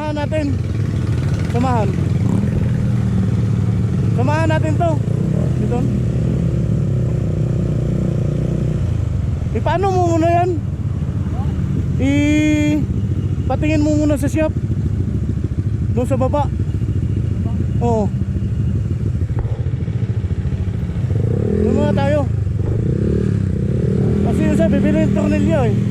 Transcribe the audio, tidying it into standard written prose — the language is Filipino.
Samahan natin. Samahan. Samahan natin to. Dito. Paano mo muna yan? Patingin mo muna sa shop. Doon sa baba. Oo. Doon muna tayo. Kasi yung sa bibili yung tornilyo eh.